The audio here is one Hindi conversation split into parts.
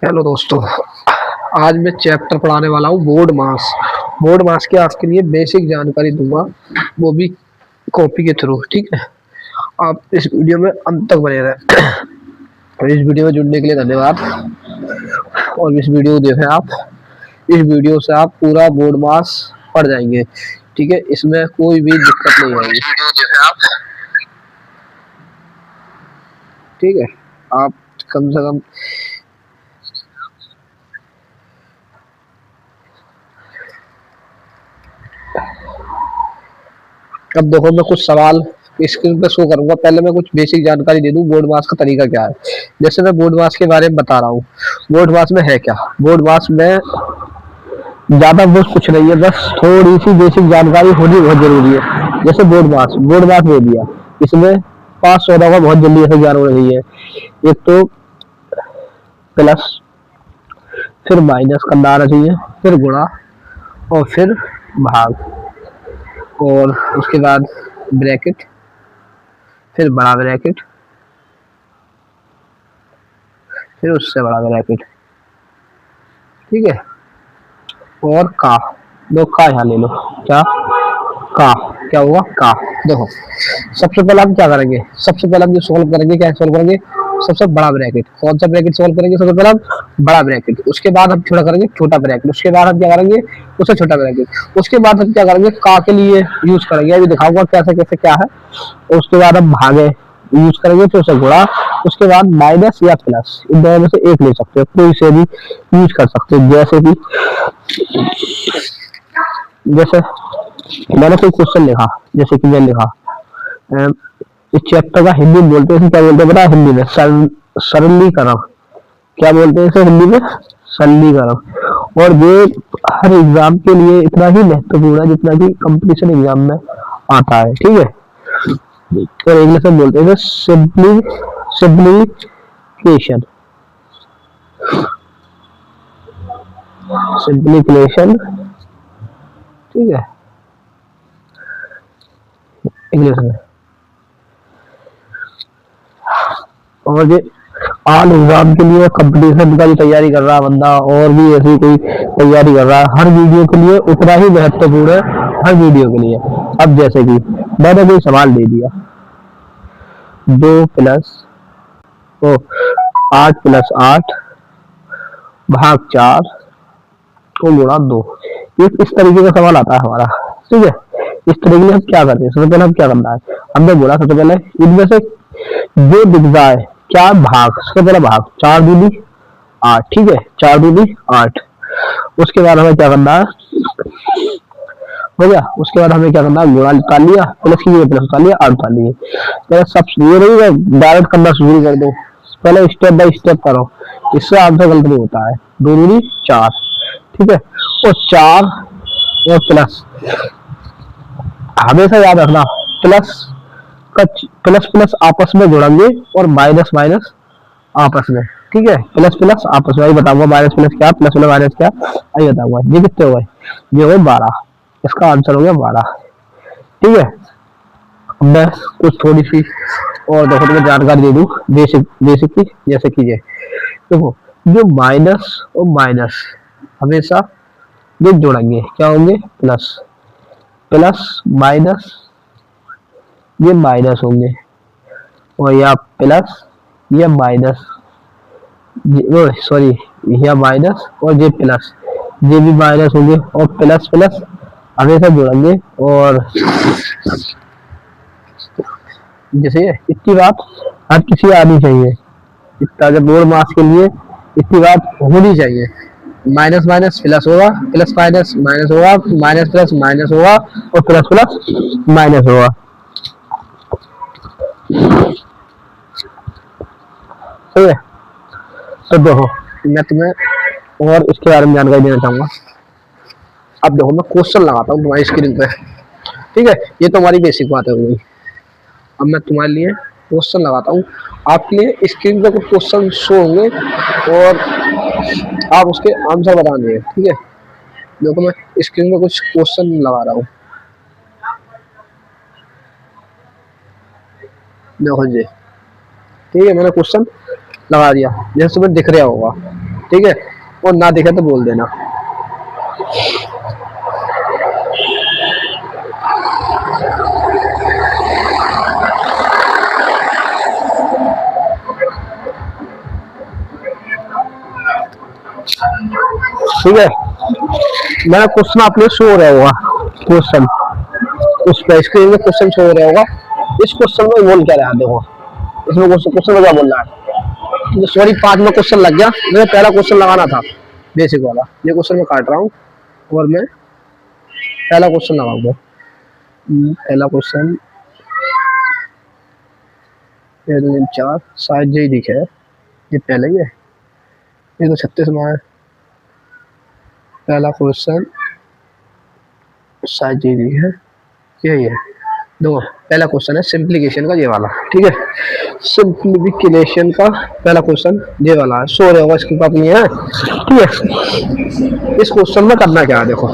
हेलो दोस्तों। आज मैं चैप्टर पढ़ाने वाला हूँ बोर्ड मास के आपके लिए बेसिक जानकारी दूंगा, वो भी कॉपी के थ्रू। ठीक है, आप इस वीडियो में अंत तक बने रहें। और इस वीडियो में जुड़ने के लिए धन्यवाद। और इस वीडियो को देखें आप, इस वीडियो से आप पूरा बोर्ड मास पढ़ जाएंगे। ठीक है, इसमें कोई भी दिक्कत नहीं आएगी। ठीक है, आप कम से कम अब देखो, मैं कुछ सवाल स्क्रीन पे शो करूंगा। पहले मैं कुछ बेसिक जानकारी दे दूं बोर्ड मास का तरीका क्या है। जैसे मैं बोर्ड मास के बारे में बता रहा हूँ, बोर्ड मास में है क्या। बोर्ड मास में ज्यादा बहुत कुछ नहीं है, बस थोड़ी सी बेसिक जानकारी होनी बहुत जरूरी है। जैसे बोर्ड मास दे दिया, इसमें 5 14 का बहुत जल्दी ऐसे ज्ञान होना चाहिए। एक तो प्लस, फिर माइनस करना आना चाहिए, फिर गुणा, और फिर भाग, और उसके बाद ब्रैकेट, फिर बड़ा ब्रैकेट, फिर उससे बड़ा ब्रैकेट। ठीक है, और का, दो का यहाँ ले लो। क्या का, क्या हुआ का। देखो, सबसे पहले हम क्या करेंगे, सबसे पहले हम जो सोल्व करेंगे, क्या सोल्व करेंगे, सबसे बड़ा ब्रैकेट। कौन सा ब्रैकेट सोल्व करेंगे, सबसे पहले हम बड़ा ब्रैकेट। उसके बाद हम छोटा करेंगे छोटा ब्रैकेट। उसके बाद हम क्या करेंगे, उससे छोटा ब्रैकेट। उसके बाद हम क्या करेंगे, का के लिए यूज करेंगे, अभी दिखाऊंगा कैसे कैसे क्या है। उसके बाद हम भागे यूज करेंगे, फिर उसे गुणा। उसके बाद माइनस या प्लस, इन दोनों में से एक ले सकते हो, कोई से भी यूज कर सकते हो। जैसे कि जैसे मैंने कोई क्वेश्चन लिखा, जैसे कि मैं लिखा इस चैप्टर का हिंदी में बोलते हैं, क्या बोलते हैं पता है, हिंदी में सरलीकरण। क्या बोलते हैं इसे हिंदी में, सरलीकरण। और ये हर एग्जाम के लिए इतना ही महत्वपूर्ण है जितना कि कंपटीशन एग्जाम में आता है। ठीक है, और इंग्लिश में बोलते हैं सिंप्लीफिकेशन। सिंप्लीफिकेशन, ठीक है, इंग्लिश में। और ये आल एग्जाम के लिए कंपटीशन का भी तैयारी कर रहा है बंदा, और भी ऐसी कोई तैयारी कर रहा है, हर वीडियो के लिए उतना ही महत्वपूर्ण है, हर वीडियो के लिए। अब जैसे कि मैंने कोई सवाल दे दिया, 8 + 8 भाग 4 को गुणा 2। इस तरीके का सवाल आता है हमारा। ठीक है, इस तरीके से हम क्या करते हैं, सबसे पहले हम क्या करना है, हमने बोला सबसे पहले इनमें से जो दिख जाए क्या भाग, सबसे पहले भाग 4 दूनी 8। ठीक है, 4 दूनी 8। उसके बाद हमें क्या करना है, हो गया। उसके बाद हमें क्या करना है, गुणा निकाल लिया, प्लस की जगह प्लस उतार लिया, 8 उतार लिए। तो सब ये नहीं डायरेक्ट करना शुरू कर दो, पहले स्टेप बाय स्टेप करो, इससे आंसर गलत नहीं होता है। 2 दूनी 4। ठीक है, और 4 और प्लस हमेशा याद रखना, प्लस का प्लस प्लस आपस में जोड़ेंगे, और माइनस माइनस आपस में। ठीक है, प्लस प्लस आपस में, बताऊंगा माइनस प्लस क्या, प्लस प्लस माइनस क्या, आई बताऊंगा। ये कितने हो गए, ये हो गए 12। इसका आंसर हो गया 12। ठीक है, मैं कुछ थोड़ी सी और देखो तुम्हें जानकारी दे दूं बेसिक बेसिक की। जैसे कि ये देखो, जो माइनस और माइनस हमेशा ये जोड़ेंगे, क्या होंगे, प्लस प्लस माइनस, ये माइनस होंगे, और या प्लस या माइनस, सॉरी, या माइनस और ये प्लस, ये भी माइनस होंगे, और प्लस प्लस हमेशा जोड़ेंगे। और जैसे इतनी बात हर किसी आनी चाहिए, इतना जब बोर्ड मास के लिए इतनी बात होनी चाहिए। माइनस माइनस प्लस होगा, प्लस माइनस माइनस होगा, माइनस प्लस माइनस होगा, और प्लस प्लस माइनस होगा। ठीक है, तो देखो मैं तुम्हें और इसके बारे में जानकारी देना चाहूंगा। अब देखो, मैं क्वेश्चन लगाता हूँ तुम्हारी स्क्रीन पे। ठीक है, ये तो हमारी बेसिक बात है हुई। अब मैं तुम्हारे लिए क्वेश्चन लगाता हूँ, आपके लिए स्क्रीन पे कुछ क्वेश्चन शो होंगे, और आप उसके आंसर बताने हैं। ठीक है, देखो मैं स्क्रीन पे कुछ क्वेश्चन लगा रहा हूँ, देखो जी। ठीक है, मैंने क्वेश्चन लगा दिया, जैसे तुम्हें दिख रहा होगा। ठीक है, और ना दिखे तो बोल देना। ठीक है, मेरा क्वेश्चन आपने शो हो रहा होगा, क्वेश्चन उस पे स्क्रीन में क्वेश्चन शो हो रहा होगा। इस क्वेश्चन में बोल क्या रहा है, देखो इसमें क्वेश्चन में क्या बोल रहा है। तो सॉरी 5 में क्वेश्चन लग गया, मुझे पहला क्वेश्चन लगाना था बेसिक वाला। ये क्वेश्चन मैं काट रहा हूँ और मैं पहला क्वेश्चन लगाऊंगा। पहला क्वेश्चन 4 शायद यही दिखे है, ये पहले ही है, ये तो 36 में है। पहला क्वेश्चन शायद यही है, यही है। देखो पहला क्वेश्चन है सिंप्लीकेशन का, ये वाला। ठीक है, सिंप्लीफिकेशन का पहला क्वेश्चन ये वाला है, सो रहा होगा इसकी बात नहीं है। ठीक है, इस क्वेश्चन में करना क्या है, देखो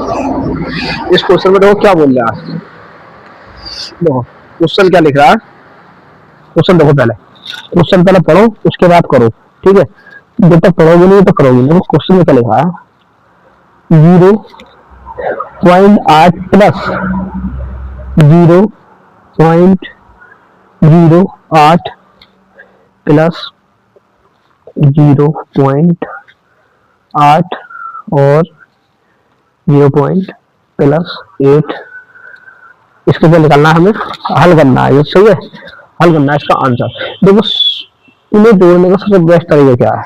इस क्वेश्चन में देखो क्या बोल रहा है। देखो क्वेश्चन क्या लिख रहा है, क्वेश्चन देखो पहले, क्वेश्चन पहले पढ़ो उसके बाद करो। ठीक है, जब तक पढ़ोगे नहीं तो करोगे नहीं। क्वेश्चन में क्या लिखा है, 0.8 प्लस 0.08 प्लस 0.8 और 0.8 इसके क्या निकालना है, हमें हल करना है। ये सही है, हल करना है इसका आंसर। देखो इन्हें जोड़ने का सबसे बेस्ट तरीका क्या है,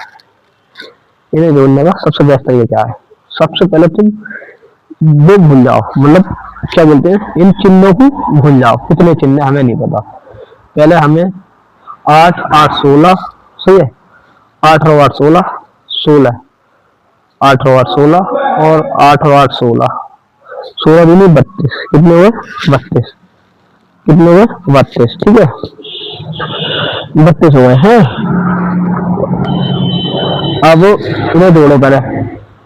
इन्हें जोड़ने का सबसे बेस्ट तरीका क्या है। सबसे पहले तुम वो भूल जाओ, मतलब क्या बोलते हैं, इन चिन्हों को भूल जाओ। कितने चिन्ह हमें नहीं पता। पहले हमें 8 8 16, सही है, 8 और 8 16, 16, 8 और 8 16 और 8 और 8 16, 16 दूनी 32, कितने हुए 32, कितने हुए 32। ठीक है, 32 हुए हैं। अब इन्हें जोड़ो पहले,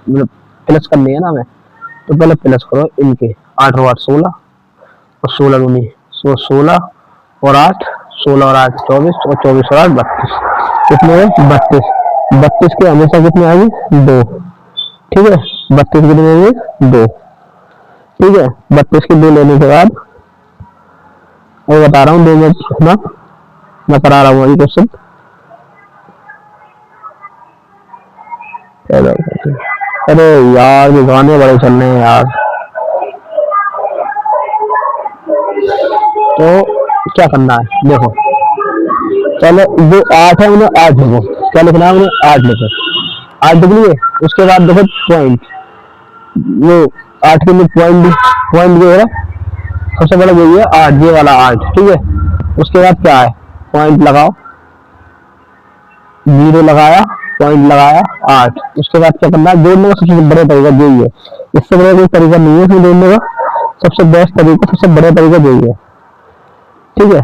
मतलब प्लस करनी है ना हमें, तो पहले प्लस करो इनके। 8 और 8 16 और 16 दूनी 16 और 8, 16 और 8 24 और 24 और 8 32, कितने हुए 32। 32 के हमेशा कितने आएंगे 2। ठीक है, 32 कितने आएंगे 2। ठीक है, 32 के 2 लेने के बाद और बता रहा हूँ 2 मिनट ना, मैं करा रहा हूँ अभी क्वेश्चन। अरे यार ये गाने बड़े चल रहे हैं यार। तो क्या करना है, देखो पहले जो 8 है उन्हें 8 लिखो। क्या लिखना है, उन्हें 8 लिखो। 8 लिख लिए, उसके बाद देखो पॉइंट, वो 8 के लिए पॉइंट, पॉइंट जो है सबसे बड़ा यही है 8, ये वाला 8। ठीक है, उसके बाद क्या है, पॉइंट लगाओ, 0 लगाया, पॉइंट लगाया 8। उसके बाद क्या करना है, जोड़ने का सबसे बड़ा तरीका यही है, इससे बड़ा कोई तरीका नहीं है इसमें जोड़ने का। सबसे बेस्ट तरीका, सबसे बड़ा तरीका यही है। ठीक है,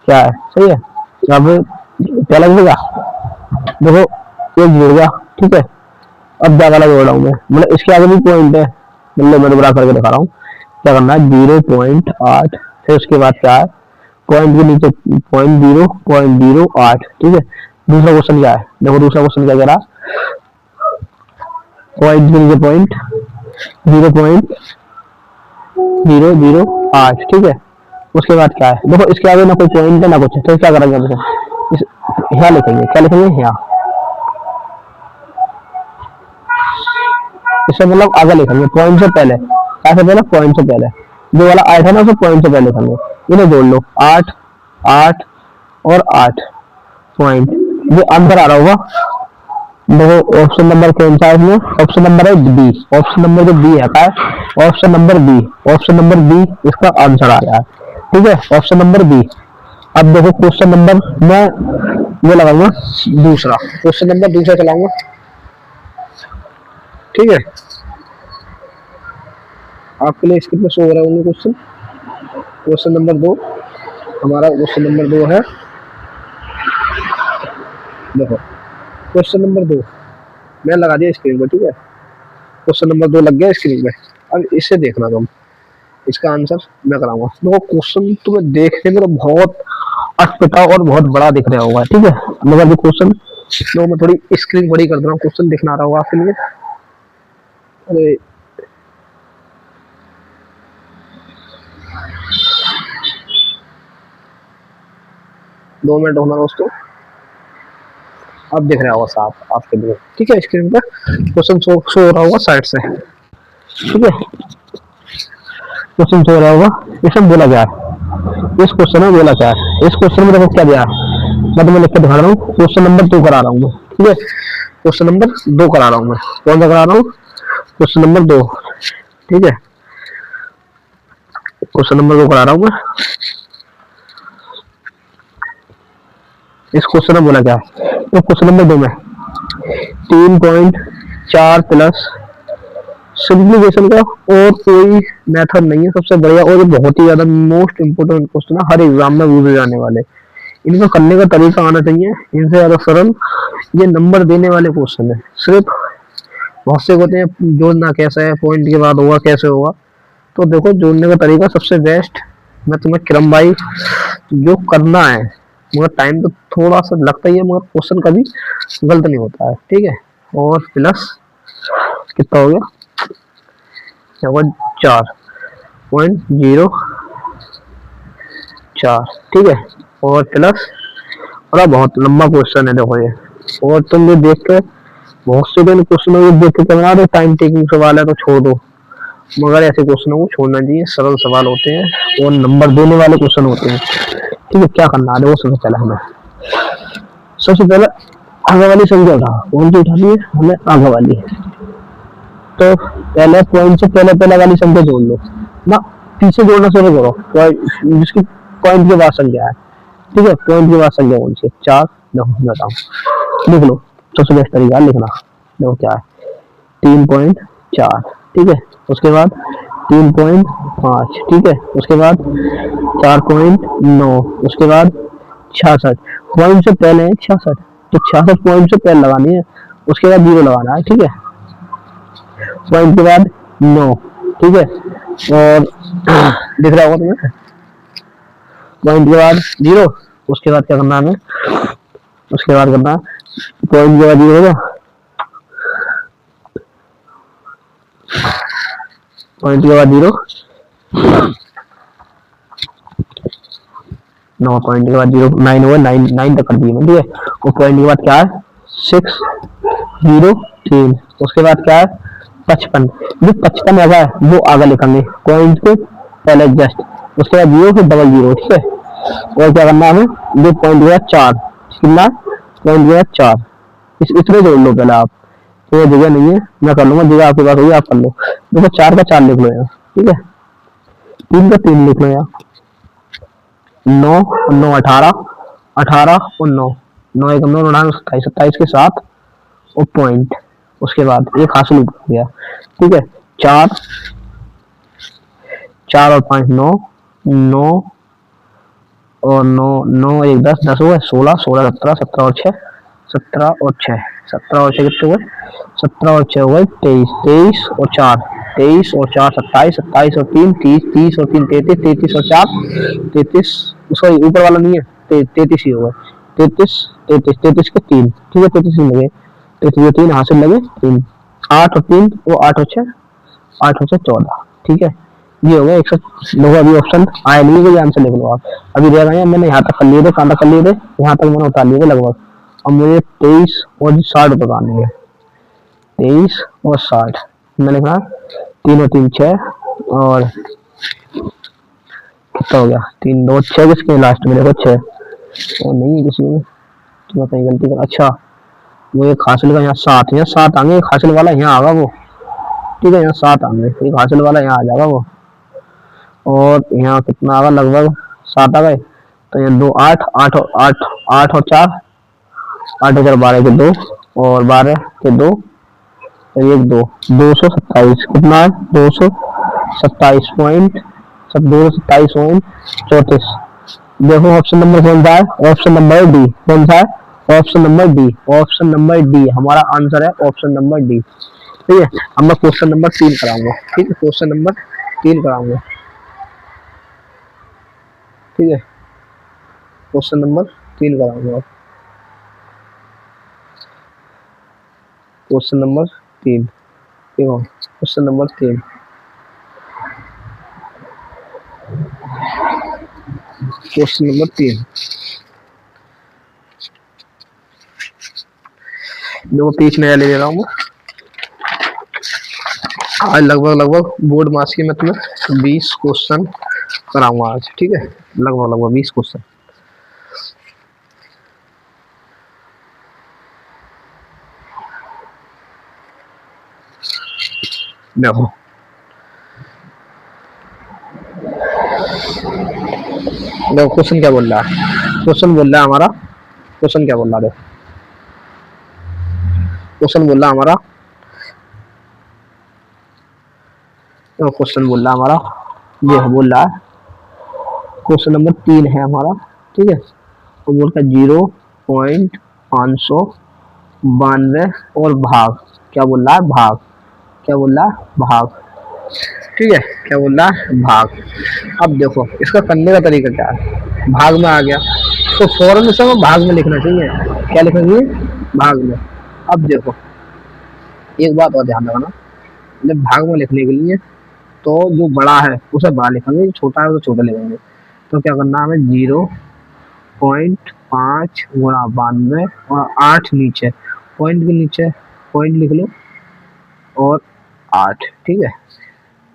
क्या है, सही है। अब क्या लगेगा, देखो एक जुड़ गया। ठीक है, अब क्या वाला जोड़ रहा हूँ मैं, मतलब इसके आगे भी पॉइंट है, मतलब मैं दोबारा करके दिखा रहा हूँ। क्या करना है, 0.8, फिर उसके बाद क्या है, पॉइंट के नीचे पॉइंट 0.08। ठीक है, दूसरा क्वेश्चन क्या है, देखो दूसरा क्वेश्चन क्या कह रहा, पॉइंट के नीचे पॉइंट 0.008। ठीक है, उसके बाद क्या है, देखो इसके आगे ना कोई पॉइंट है ना कुछ है, तो क्या करेंगे, यहाँ लिखेंगे, क्या लिखेंगे यहाँ, इससे मतलब आगे लिखेंगे पॉइंट से पहले। कैसे पहले, पॉइंट से पहले, जो वाला 8 है ना उसे पॉइंट से पहले लिखेंगे। इन्हें जोड़ लो, 8 8 और 8 पॉइंट, जो अंदर आ रहा होगा। देखो ऑप्शन नंबर कौन सा है इसमें, ऑप्शन नंबर है बी। ऑप्शन नंबर जो बी है, option number B, option number B इसका आंसर आ रहा है। ठीक है, ऑप्शन नंबर बी। अब देखो क्वेश्चन नंबर मैं ये लगाऊंगा दूसरा, क्वेश्चन नंबर दूसरा चलाऊंगा। ठीक है, आपके लिए स्क्रीन पे शो हो रहा है क्वेश्चन, क्वेश्चन नंबर 2 हमारा, क्वेश्चन नंबर 2 है। देखो क्वेश्चन नंबर 2 मैं लगा दिया स्क्रीन पर। ठीक है, क्वेश्चन नंबर 2 लग गया स्क्रीन पे। अब इसे देखना तुम, इसका आंसर मैं कराऊंगा। देखो क्वेश्चन तुम्हें देखने में तो बहुत अटपटा और बहुत बड़ा दिख रहा होगा। ठीक है, मगर जो क्वेश्चन तो मैं थोड़ी स्क्रीन बड़ी कर दे रहा हूँ, क्वेश्चन दिखना रहा होगा आपके लिए। अरे 2 मिनट होना दोस्तों, अब दिख रहा होगा साफ आपके लिए, ठीक है। स्क्रीन पर क्वेश्चन शो हो रहा होगा साइड से, ठीक है। क्वेश्चन शो हो रहा होगा, इसमें बोला क्या है, इस क्वेश्चन में बोला क्या है, इस क्वेश्चन में देखो क्या दिया है, मैं तुम्हें लिख के दिखा रहा हूँ। क्वेश्चन नंबर 2 करा रहा हूँ मैं, ठीक है। क्वेश्चन नंबर 2 करा रहा हूँ मैं, कौन सा करा रहा हूँ, क्वेश्चन नंबर 2, ठीक है। क्वेश्चन नंबर 2 करा रहा हूँ मैं। इस क्वेश्चन में बोला क्या है, तो क्वेश्चन नंबर 2 में 3.4 प्लस सिंप्लीफिकेशन का और कोई मेथड नहीं है, सबसे बढ़िया और ये बहुत ही ज्यादा मोस्ट इंपोर्टेंट क्वेश्चन है, हर एग्जाम में पूछे जाने वाले। इनको करने का तरीका आना चाहिए, इनसे ज्यादा सरल ये नंबर देने वाले क्वेश्चन है। सिर्फ बहुत से होते हैं जोड़ना कैसे है, पॉइंट के बाद होगा कैसे होगा, तो देखो जोड़ने का तरीका सबसे बेस्ट मैं तुम्हें क्रम भाई जो करना है, मगर टाइम तो थोड़ा सा लगता ही है, मगर क्वेश्चन कभी गलत नहीं होता है, ठीक है। और प्लस कितना हो गया, 4.04, ठीक है। और प्लस, और बहुत लंबा क्वेश्चन है देखो ये, और तुम ये देख के बहुत से क्वेश्चन देख के बना दो टाइम टेकिंग सवाल है तो छोड़ दो, मगर ऐसे क्वेश्चनों को छोड़ना चाहिए, सरल सवाल होते हैं और नंबर देने वाले क्वेश्चन होते हैं, ठीक है। क्या करना है वो सबसे पहले हमें, सबसे पहले आगे वाली संख्या उठा, कौन सी उठानी है हमें, आगे वाली। तो पहले पॉइंट से पहले पहले वाली संख्या जोड़ लो ना, पीछे जोड़ना शुरू करो, जिसकी पॉइंट के बाद संख्या है, ठीक है। पॉइंट के बाद संख्या कौन सी है, 4, देखो बताओ, लिख लो, सबसे बेस्ट तरीका लिखना, देखो क्या है, 3.4, ठीक है। उसके बाद 3.5, ठीक है। उसके बाद 4.9, उसके बाद 66, पॉइंट से पहले है 66, तो 66 पॉइंट से पहले लगानी है, उसके बाद 0 लगाना है, ठीक है। पॉइंट के बाद 9, ठीक है। और दिख रहा होगा तुम्हें, पॉइंट के बाद 0, उसके बाद क्या करना है हमें, उसके बाद करना है पॉइंट के बाद 0 होगा, पॉइंट के बाद 0, 9 पॉइंट के बाद 0, 9 होगा, 9 तक कर दिए मैं, ठीक है। और पॉइंट के बाद क्या है, 6, 0, 3, उसके बाद क्या है 55, जो 55 आगा है वो आगे लिखेंगे पॉइंट के पहले जस्ट, उसके बाद 0 फिर डबल 0, ठीक है। और क्या करना है हमें, जो पॉइंट के बाद 4, कितना पॉइंट के बाद 4, इतने जोड़ लो पहले आप, तो ये जगह नहीं है, मैं कर लूंगा, जगह आपके पास होगी आप कर लो। देखो 4 का 4 लिख लो यार, ठीक है। 3 का 3 लिख लो यार, 9 और 9 18, 18 और 9, 9 एक 9 9 27, 27 के साथ और पॉइंट, उसके बाद एक हासिल हो गया, ठीक है। 4, 4 और 5 9, 9 और 9, 9 एक 10, 10 हुआ 16, 16 17, 17 और 6, 17 और 6, 17 और 6 कितने हुए, 17 और 6 हुए 23, 23 और 4, 23 और 4 27, 27 और 3 30, 30 और 3 33, 33 और 4 33, सॉरी ऊपर वाला नहीं है, 33 ही होगा, 33 33 33 के 3, ठीक है। 33 लगे, 33 3 हासिल लगे 3, 8 और 3 वो 8 और 6, 8 और 6 14, ठीक है। ये हो गया 100 लोग, अभी ऑप्शन आया नहीं है, आंसर लिख लो आप, अभी रह गए हैं, मैंने यहाँ तक कर लिए थे, कहाँ तक कर लिए थे, यहाँ तक मैंने उतार लिए थे लगभग। अब मुझे 23 और 60 बताने हैं, 23 और 60 मैंने कहा 3 और 3 6, और कितना हो गया 3 2 6, किसके लास्ट में देखो 6 और नहीं है किसी में, तो कहीं गलती कर, अच्छा वो एक हासिल का यहाँ 7, यहाँ 7 आएंगे, एक हासिल वाला यहाँ आगा वो, ठीक है। यहाँ 7 आएंगे, एक हासिल वाला यहाँ आ जाएगा वो, और यहाँ कितना आगा लगभग 7 आ गए, तो यहाँ 2 8 8 और 8 8 और 4 8 और 12 के 2 और 12 के 2 और 1 2, 227 कितना है 227 पॉइंट, सब 227 पॉइंट 34। देखो ऑप्शन नंबर कौन सा है, ऑप्शन नंबर डी, कौन सा है option number D, option number D हमारा आंसर है, ऑप्शन नंबर डी, ठीक है। अब मैं क्वेश्चन नंबर 3 कराऊंगा, ठीक है। क्वेश्चन नंबर 3 कराऊंगा, ठीक है। क्वेश्चन नंबर 3 कराऊंगा, क्वेश्चन नंबर 3, देखो क्वेश्चन नंबर 3, क्वेश्चन नंबर 3 देखो पेज नया ले ले रहा हूँ। आज लगभग बोर्ड मास के मतलब 20 क्वेश्चन कराऊंगा आज, ठीक है, लगभग 20 क्वेश्चन। देखो देखो क्वेश्चन क्या बोल रहा है, क्वेश्चन बोल रहा है हमारा, क्वेश्चन क्या बोल रहा है, क्वेश्चन बोल रहा हमारा, क्वेश्चन बोल रहा हमारा, ये बोल रहा है क्वेश्चन नंबर 3 है हमारा, ठीक है। तो बोलता 0.592 और भाग, क्या बोल रहा है, भाग, क्या बोल रहा है, भाग, ठीक है, क्या बोल रहा है, भाग। अब देखो इसका करने का तरीका क्या है, भाग में आ गया तो फौरन इसे भाग में लिखना चाहिए, क्या लिखना चाहिए, भाग में। अब देखो एक बात और ध्यान रखना, जब भाग में लिखने के लिए तो जो बड़ा है उसे बड़ा लिखेंगे, जो छोटा है उसे छोटा लिखेंगे। तो क्या करना है हमें, 0.5 गुणा 92 और 8 नीचे, पॉइंट के नीचे पॉइंट लिख लो और 8, ठीक है।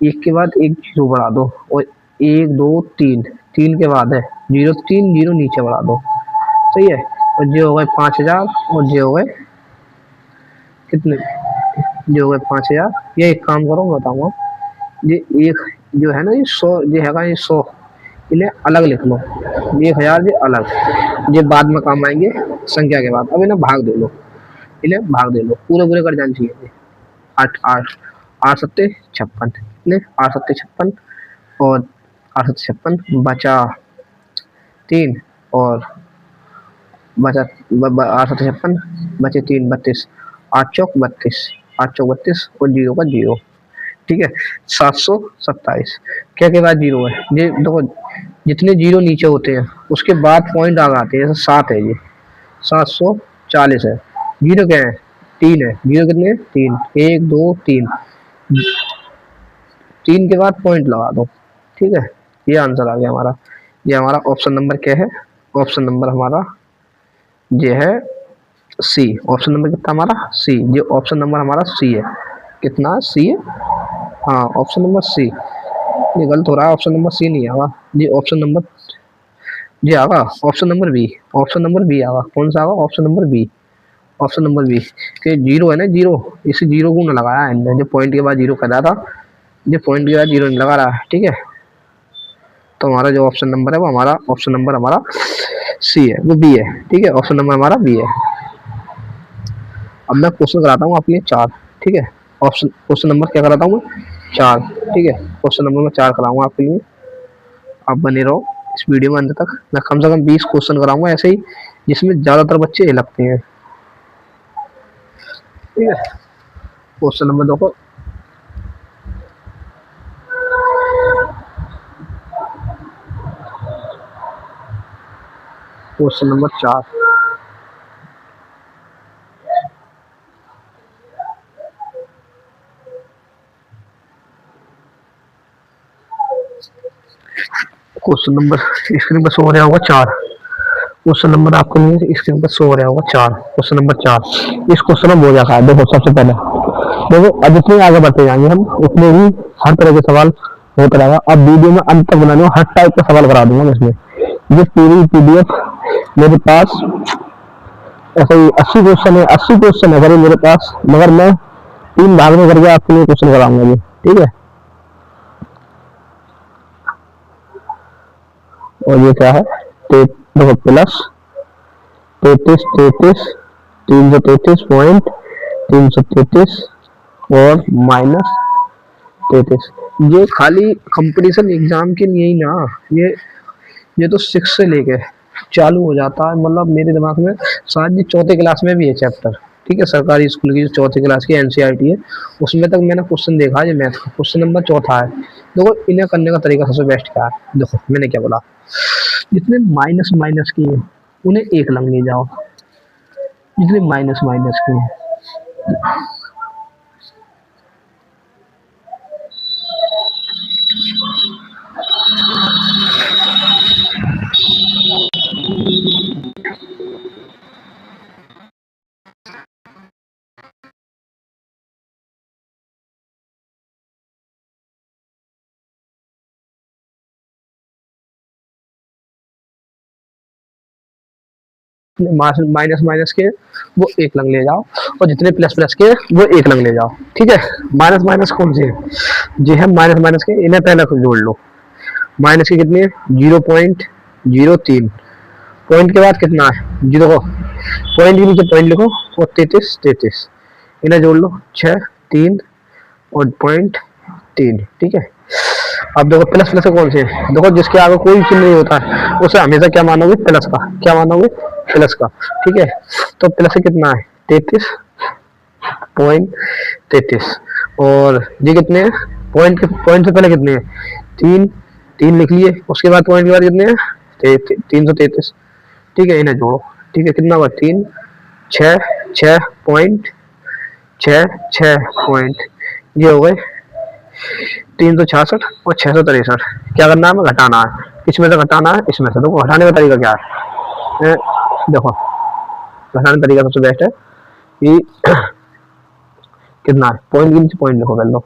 एक के बाद एक जीरो बढ़ा दो और 1 2 3, 3 के बाद है 0 3 0 नीचे बढ़ा दो, सही है। और जो हो गए 5000 और जो हो गए कितने, जो हो गए 5000। ये एक काम करो मैं बताऊंगा, ये एक जो है ना ये 100 जो हैगा ये 100 इन्हें अलग लिख लो, 1000 ये अलग, ये बाद में काम आएंगे संख्या के बाद। अब इन्हें भाग दे लो, इन्हें भाग दे लो, पूरे पूरे कर जाने चाहिए। 8 8 8 सत्ते 56, कितने 8 सत्ते 56 और 8 सत्ते 56 बचा 3 और बचा 8 सत्ते 56 बचे 3 32, 8 चौक 32, 8 चौक 32 और 0 का 0, ठीक है। 727 क्या के बाद 0 है, ये देखो जितने 0 नीचे होते हैं उसके बाद पॉइंट आगे आते हैं, जैसे 7 है ये 740 है, 0 क्या है 3 है, 0 कितने 3, 1 2 3, 3 के बाद पॉइंट लगा दो, ठीक है। ये आंसर आ गया हमारा, ये हमारा ऑप्शन नंबर क्या है, ऑप्शन नंबर हमारा ये है सी, ऑप्शन नंबर कितना हमारा सी, ये ऑप्शन नंबर हमारा सी है, कितना सी है, हाँ ऑप्शन नंबर सी। ये गलत हो रहा है, ऑप्शन नंबर सी नहीं आगा, ये ऑप्शन नंबर जी आगा, option number B, option number B आगा, कौन सा आगा, option number B, option number B के 0 है ना 0, इसी 0 को ना लगाया है, जो पॉइंट के बाद 0 कर रहा था, जो पॉइंट के बाद 0 नहीं लगा रहा है, ठीक है। तो हमारा जो ऑप्शन नंबर है वो हमारा ऑप्शन नंबर हमारा सी है, वो बी है, ठीक है, ऑप्शन नंबर हमारा बी है। अब मैं क्वेश्चन कराता हूँ आपके लिए 4, ठीक है, ऑप्शन क्वेश्चन नंबर क्या कराता हूँ मैं 4, ठीक है, क्वेश्चन नंबर मैं 4 कराऊंगा आपके लिए। आप बने रहो इस वीडियो में अंत तक, मैं कम से कम 20 क्वेश्चन कराऊंगा ऐसे ही जिसमें ज्यादातर बच्चे लगते हैं, ठीक है। क्वेश्चन नंबर देखो, question number 4, question number screen पर शो हो रहा होगा 4, क्वेश्चन नंबर आपके लिए स्क्रीन पर शो हो रहा होगा 4, क्वेश्चन नंबर 4। इस क्वेश्चन में हो जाता है, देखो सबसे पहले देखो अब जितने आगे बढ़ते जाएंगे हम उतने ही हर तरह के सवाल होता रहेगा। अब वीडियो में अंत तक बनाने हर टाइप का सवाल करा दूंगा इसमें, ये पूरी पीडीएफ मेरे पास ऐसे ही 80 क्वेश्चन है, 80 क्वेश्चन है सर मेरे पास, मगर मैं 3 भाग में करके आपके लिए क्वेश्चन कराऊंगा ये, ठीक है। और ये क्या है, देखो प्लस 33 333.333 और माइनस 33, ये खाली कंपटीशन एग्जाम के लिए ही ना, ये तो 6 से लेके चालू हो जाता है, मतलब मेरे दिमाग में शायद ये 4थे क्लास में भी है चैप्टर, ठीक है, सरकारी स्कूल की जो 4थे क्लास की एनसीईआरटी है उसमें तक मैंने क्वेश्चन देखा है, मैथ का क्वेश्चन नंबर 4 है। देखो इन्हें करने का तरीका सबसे बेस्ट क्या है, देखो मैंने क्या बोला, जितने माइनस की है उन्हें 1 लंग ले जाओ, जितने माइनस की है माइनस माइनस के वो एक लंग ले जाओ, और जितने प्लस प्लस के वो एक लंग ले जाओ। ठीक है, माइनस माइनस कौन से है, जो है माइनस माइनस के, इन्हें पहले जोड़ लो। माइनस के कितने, 0.03, पॉइंट के बाद कितना है, जीरो को पॉइंट के नीचे पॉइंट लिखो, और 33 इन्हें जोड़ लो, 6 3 और पॉइंट 3। ठीक है, अब देखो प्लस प्लस कौन से है, देखो जिसके आगे कोई चिन्ह नहीं होता है उसे हमेशा क्या मानोगे, प्लस का, क्या मानोगे, प्लस का। ठीक है, तो प्लस से कितना है, 33.33, और ये कितने हैं, पॉइंट के पॉइंट से पहले कितने हैं, 3 लिख लिए, उसके बाद पॉइंट के बाद कितने हैं, 333। ठीक है, इन्हें जोड़ो। ठीक है, कितना हुआ, 3 6 6 पॉइंट ये हो गए 366 और 663। क्या करना है, हमें घटाना है, किसमें से घटाना है, इसमें से। देखो घटाने का तरीका क्या है, देखो घटाने का तरीका सबसे बेस्ट है कि कितना है, पॉइंट के नीचे पॉइंट लिखो, कर लो,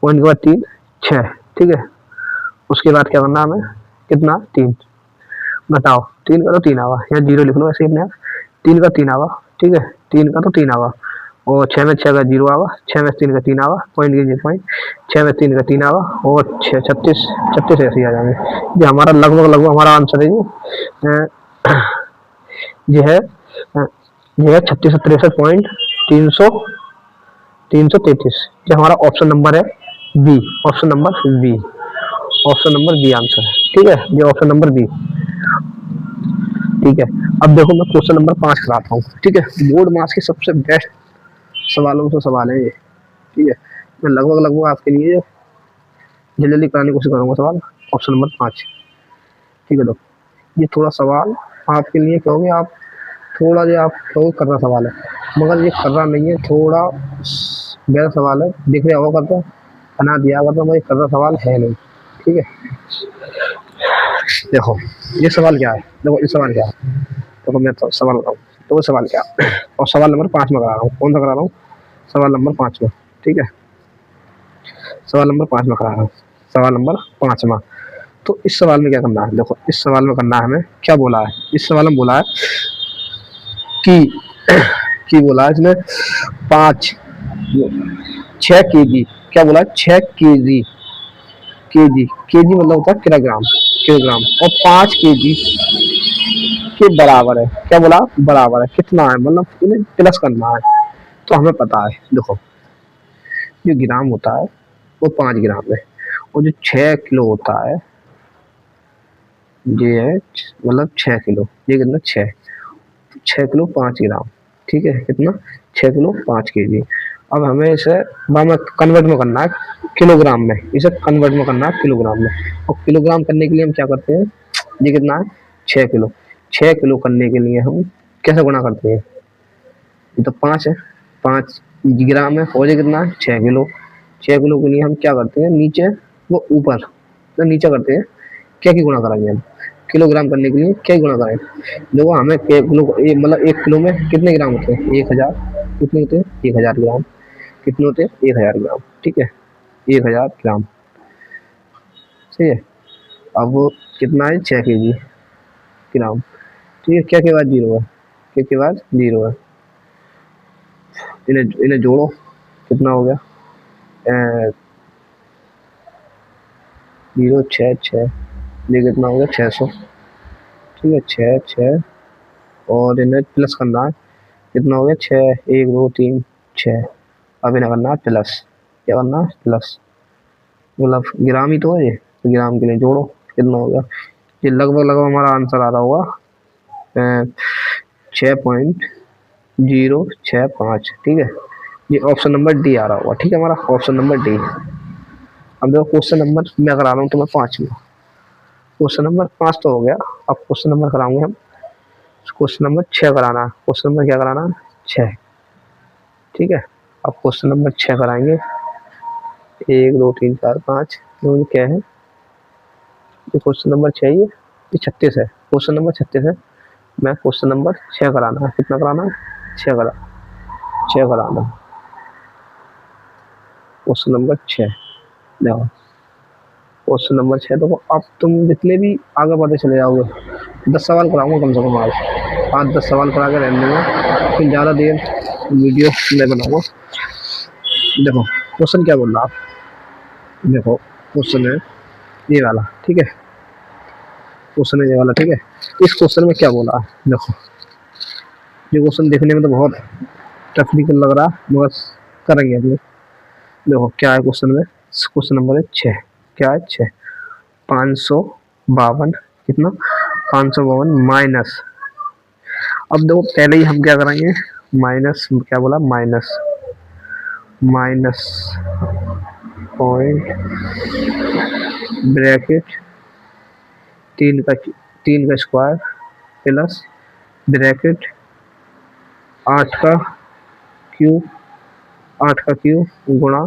पॉइंट के बाद 3 6। ठीक है, उसके बाद क्या करना है हमें, कितना, 3 घटाओ, 3 का तो 3 आवा, या 0 लिख लो ऐसे अपने आप, 3 का 3 आवा। ठीक है, 3 का तो 3 आवा, और 6 में 6 का 0 आवा, 6 में 3 का 3 आवा, पॉइंट कीजिए पॉइंट, 6 में 3 का 3 आवा, और 6 36 36 ऐसे ही आ जाएंगे। ये हमारा लगभग हमारा आंसर है ये है ये है 36 63.333। ये हमारा ऑप्शन नंबर है B, option number B, option number B answer है। ठीक है, ये ऑप्शन नंबर बी। ठीक है, अब देखो मैं क्वेश्चन नंबर 5 कराता हूँ। ठीक है, बोर्ड मास के सबसे बेस्ट सवालों से सवाल है ये। ठीक है, मैं लगभग आपके लिए जल्दी जल्दी कराने की कोशिश करूंगा सवाल। Option number 5। ठीक है, तो ये थोड़ा सवाल आपके लिए कहोगे आप, थोड़ा जो आप कहोगे कर रहा सवाल है, मगर ये कर रहा नहीं है, थोड़ा बेहतर सवाल है, देख रहे होगा करता बना दिया करता, मगर कर रहा सवाल है नहीं। ठीक है, देखो ये सवाल क्या है, देखो इस सवाल क्या है, देखो मैं तो सवाल बताऊँ, तो वो सवाल क्या, और सवाल नंबर 5 में करा रहा हूँ, कौन सा करा रहा हूँ, सवाल नंबर 5 में। ठीक है, सवाल नंबर 5 में करा रहा हूँ, सवाल नंबर 5 में। तो इस सवाल में क्या करना है, देखो इस सवाल में करना है हमें, क्या बोला है इस सवाल में, बोला है कि बोला है इसने 6 केजी, क्या बोला है, 6 केजी, केजी मतलब होता है किलोग्राम, किलोग्राम, और 5 केजी के बराबर है, क्या बोला, बराबर है, कितना है, मतलब इन्हें प्लस करना है। तो हमें पता है, देखो जो ग्राम होता है वो 5 ग्राम है, और जो 6 किलो होता है ये है मतलब 6 किलो, ये कितना, 6 किलो 5 ग्राम। ठीक है, कितना, 6 किलो 5 केजी। अब हमें इसे में कन्वर्ट में करना है किलोग्राम में, इसे कन्वर्ट में करना है किलोग्राम में, और किलोग्राम करने के लिए हम क्या करते हैं, ये कितना है, 6 किलो, 6 किलो करने के लिए हम कैसे गुणा करते हैं, ये तो 5 है, 5 ग्राम है, और ये कितना है, 6 किलो। 6 किलो के लिए हम क्या करते हैं, नीचे वो ऊपर, तो नीचे करते हैं, क्या की गुणा करेंगे हम, किलोग्राम करने के लिए क्या गुणा करें, देखो हमें किलो मतलब 1 किलो में कितने ग्राम होते हैं, 1000, कितने होते हैं, 1000 ग्राम, कितने होते हैं, 1000 ग्राम। ठीक है, 1000 ग्राम, ठीक है। अब वो कितना है, 6 केजी ग्राम। ठीक है, क्या के बाद 0 है, क्या के बाद 0 है, इन्हें इन्हें जोड़ो, कितना हो गया, 0 6 6, ये कितना हो गया, 600। ठीक है, 6 6, और इन्हें प्लस करना है, कितना हो गया, 6 1 2 3 6, अब इन्हें करना है प्लस, क्या करना है, प्लस, मतलब ग्राम ही तो है ये, तो ग्राम के लिए जोड़ो, कितना हो गया, ये लगभग हमारा आंसर आ रहा होगा 6.065। ठीक है, ये ऑप्शन नंबर डी आ रहा होगा। ठीक है, हमारा ऑप्शन नंबर डी। अब देखो क्वेश्चन नंबर मैं करा रहा हूँ तुम्हें 5 में, क्वेश्चन नंबर 5 तो हो गया, अब क्वेश्चन नंबर कराऊंगे हम, क्वेश्चन नंबर 6 कराना है, क्वेश्चन नंबर क्या कराना है, 6। ठीक है। अब क्वेश्चन नंबर 6 कराएंगे। 1 2 3 4 5 क्या है ये क्वेश्चन नंबर 6 ये 36 है। क्वेश्चन नंबर 36 है। मैं क्वेश्चन नंबर 6 कराना है। कितना कराना है? 6 कराना है। क्वेश्चन नंबर 6 देखो। क्वेश्चन नंबर 6 देखो, अब तुम जितने भी आगे बढ़ते चले जाओगे। 10 सवाल कराऊंगा कम से कम आज। 5-10 सवाल करा के रहने दूंगा, फिर ज़्यादा देर वीडियो नहीं बनाऊंगा। देखो क्वेश्चन क्या बोल रहा आप, देखो क्वेश्चन है ये वाला, ठीक है। क्वेश्चन है ये वाला, ठीक है। इस क्वेश्चन में क्या बोला है देखो। ये क्वेश्चन देखने में तो बहुत टेक्निकल लग रहा है, मगर करेंगे अभी। देखो क्या है क्वेश्चन में। क्वेश्चन नंबर है 6। क्या है? 6। 552 कितना? 552 माइनस। अब देखो पहले ही हम क्या करेंगे, माइनस क्या बोला, माइनस पॉइंट ब्रैकेट 3 का स्क्वायर प्लस ब्रैकेट 8 का क्यूब गुणा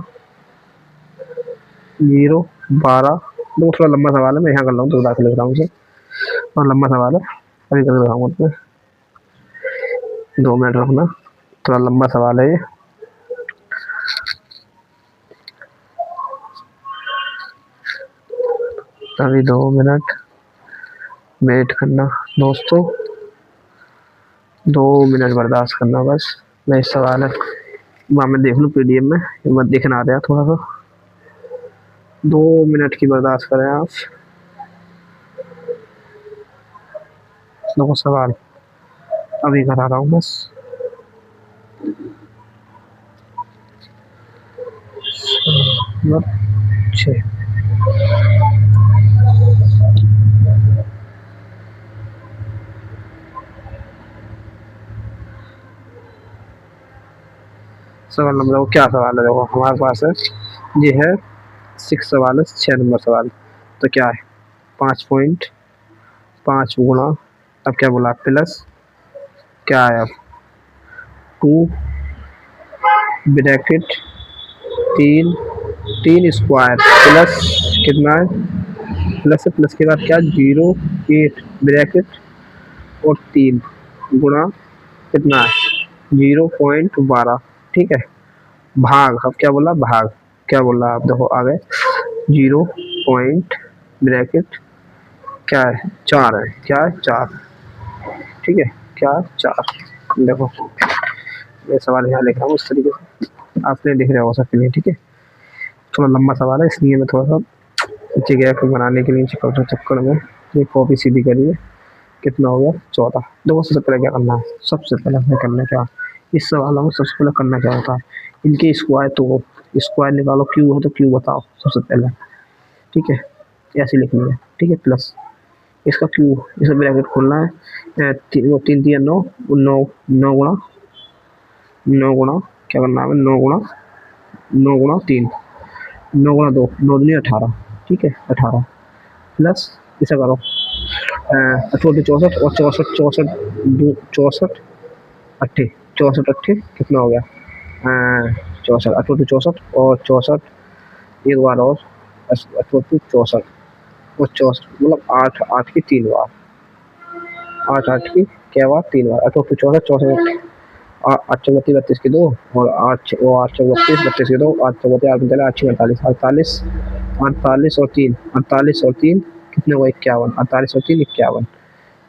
0 12। देखो थोड़ा लंबा सवाल है, मैं यहाँ कर रहा हूँ तो दाखिल लिख रहा हूँ उसे। और लंबा सवाल है, अभी कर रहा हूँ उसमें 2 मिनट रखना, थोड़ा लंबा सवाल है ये। अभी 2 मिनट वेट करना दोस्तों, 2 मिनट बर्दाश्त करना बस। मैं इस सवाल है वहाँ मैं देख लूँ पीडीएफ में, मैं देखना आ रहा थोड़ा सा। 2 मिनट की बर्दाश्त करें आप। देखो सवाल अभी करा रहा हूँ बस। नंबर 6 सवाल नंबर, देखो क्या सवाल है। देखो हमारे पास है ये है 6 सवाल है, 6 नंबर सवाल। तो क्या है 5.5 गुणा, अब क्या बोला प्लस क्या है अब 2 ब्रैकेट 3 स्क्वायर प्लस कितना है, प्लस है, प्लस के बाद क्या 0 8 ब्रैकेट और 3 गुणा कितना है 0.12, ठीक है। भाग, अब क्या बोला भाग, क्या बोला आप देखो आगे 0 पॉइंट ब्रैकेट क्या है 4 है, क्या है 4, ठीक है। क्या 4, देखो ये सवाल यहाँ लिख रहा हूँ इस तरीके से, आपने लिख रहा हो सकते नहीं, ठीक है। थोड़ा लंबा सवाल है इसलिए मैं थोड़ा सा जगह बनाने के लिए चक्कर में ये कॉपी सीधी करी है। कितना हो गया 14। देखो सबसे पहले क्या करना है, सबसे पहले हमें करना क्या, इस सवालों में सबसे पहले करना क्या होता है, इनके स्क्वायर, तो स्क्वायर निकालो, क्यू है तो क्यू बताओ सबसे पहले, ठीक है। ऐसे लिखनी है, ठीक है। प्लस इसका क्यू, इसका ब्रैकेट खोलना है 3 3 9 9 9 गुणा, 9 गुणा क्या करना है 9 गुणा 3, 9 गुणा 2, 9 दूनी 18, ठीक है 18 प्लस इसे करो 64 और 64 अट्ठे 64 कितना हो गया 64 64 और 64 एक बार और 64 और 64 मतलब 8 8 की 3 बार, 8 8 की क्या बार 3 बार 64 64 8 चौबत्तीस 32 की 2 और 8 वो 8 चौबत्तीस 32 की 2 8 चौबत्तीस 8 48 48 48 और 3 48 और 3 कितने हुए 51, 48 और 3 51,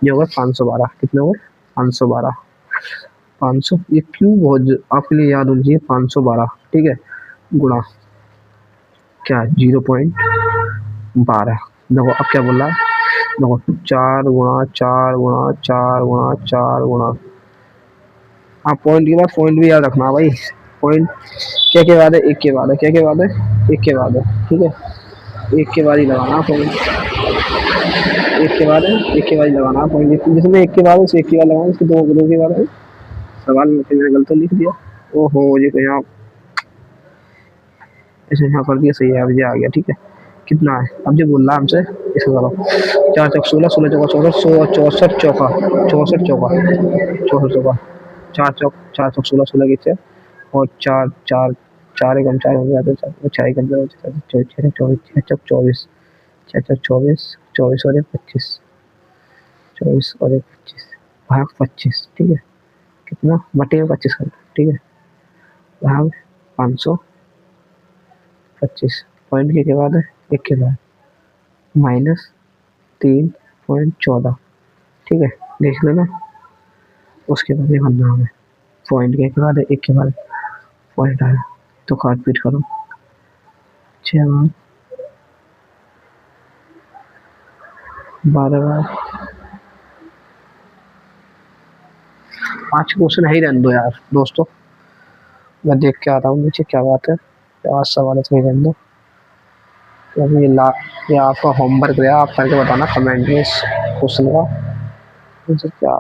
ये होगा 512। कितने हुए 512, 500, ये क्यों बहुत आपके लिए याद होनी चाहिए 512, ठीक है। गुणा क्या 0.12। देखो अब क्या बोल रहा है, देखो 4 गुणा 4 गुणा 4 गुणा 4 गुणा, हाँ पॉइंट के बाद पॉइंट भी याद रखना भाई। पॉइंट क्या के बाद है, एक के बाद है, क्या के बाद है एक के बाद है, ठीक है। एक के बाद ही लगाना पॉइंट, एक के बाद है एक के बाद ही लगाना पॉइंट, जिसमें एक के बाद है उसे एक के बाद लगाना, इसके दो के बाद है। सवाल में मैंने गलत लिख दिया, ओहो ये तो यहाँ ऐसे यहाँ कर दिया, सही है अब ये आ गया, ठीक है। कितना है अब जो बोल रहा हमसे, इसको करो 4 चौक 16 16 चौका 64 64 चौका 64 चौका 4 चौक 16 16 की 6 और चार चार चार एकम चार हो गया तो चार एकम चौबीस, चौबीस, छः चौबीस, चौबीस और एक 25, 24 और एक 25 भाग 25, ठीक है। कितना बटे में 25 करना, ठीक है। भाग 525 पॉइंट के बाद है एक के बाद माइनस 3.14, ठीक है, देख लेना। उसके बाद ये करना हमें पॉइंट के बाद एक के बाद पॉइंट आया तो काट पीट करो। 6 बार 12 बार 5 क्वेश्चन है ही, रहने दो यार दोस्तों, मैं देख के आता हूँ नीचे क्या बात है। 5 सवाल है तो ही रहने दो। ये आपका होमवर्क है, आप करके बताना कमेंट में इस क्वेश्चन का मुझे क्या